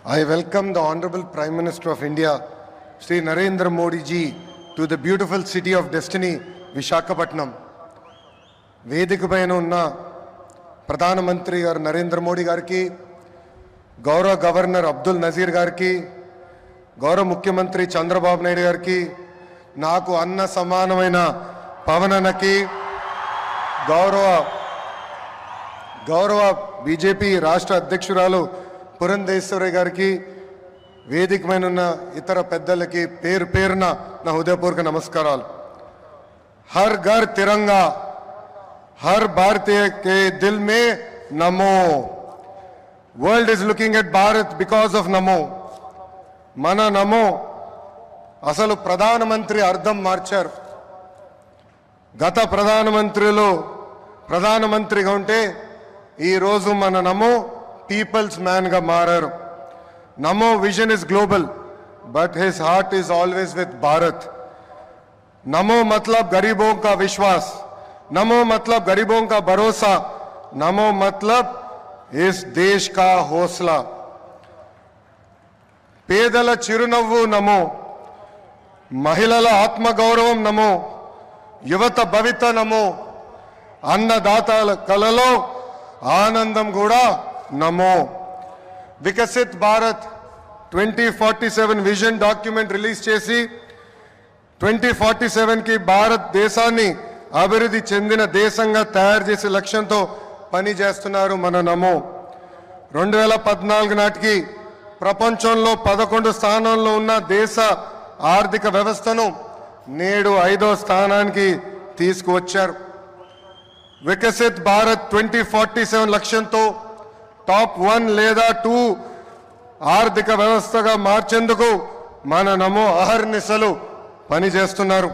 I welcome the Honorable Prime Minister of India, Shri Narendra Modi ji, to the beautiful city of destiny, Vishakhapatnam. వేదిక పైన ఉన్న ప్రధానమంత్రి గారు నరేంద్ర మోడీ గారికి, గౌరవ గవర్నర్ అబ్దుల్ నజీర్ గారికి, గౌరవ ముఖ్యమంత్రి చంద్రబాబు నాయుడు గారికి, నాకు అన్న సమానమైన పవనన్నకి, గౌరవ బీజేపీ రాష్ట్ర అధ్యక్షురాలు పురంధేశ్వరి గారికి, వేదిక పైన ఉన్న ఇతర పెద్దలకి పేరు పేరున నా హృదయపూర్వక నమస్కారాలు. హర్ ఘర్ తిరంగా, हर भारतीय के दिल में नमो. World is looking at Bharat because of नमो. मन नमो असलु प्रधानमंत्री अर्थम मार्चाరు. గత ప్రధానమంత్రిగా ఉంటే ఈ రోజు మన నమో పీపుల్స్ మ్యాన్ గా మారారు. నమో vision is global but his heart is always with Bharat. नमो मतलब गरीबों का विश्वास, नमो मतलब गरीबों का भरोसा, नमो मतलब इस देश का हौसला. పేదల చిరునవ్వు నమో, మహిళల ఆత్మగౌరవం నమో, యువత భవిత నమో, అన్నదాతల కలలో ఆనందం కూడా నమో. Viksit Bharat 2047 vision document release చేసి 2047కి భారతదేశాన్ని అభివృద్ధి చెందిన దేశంగా తయారు చేసే లక్ష్యంతో పనిచేస్తున్నారు మన నమో. 2014 నాటికి ప్రపంచంలో 11 స్థానంలో ఉన్న దేశ ఆర్థిక వ్యవస్థను నేడు 5వ స్థానానికి తీసుకువచ్చారు. వికసిత్ భారత్ 2047 లక్ష్యంతో టాప్ 1 లేదా 2 ఆర్థిక వ్యవస్థగా మార్చేందుకు మన నమో అహర్నిశలు పనిచేస్తున్నారు.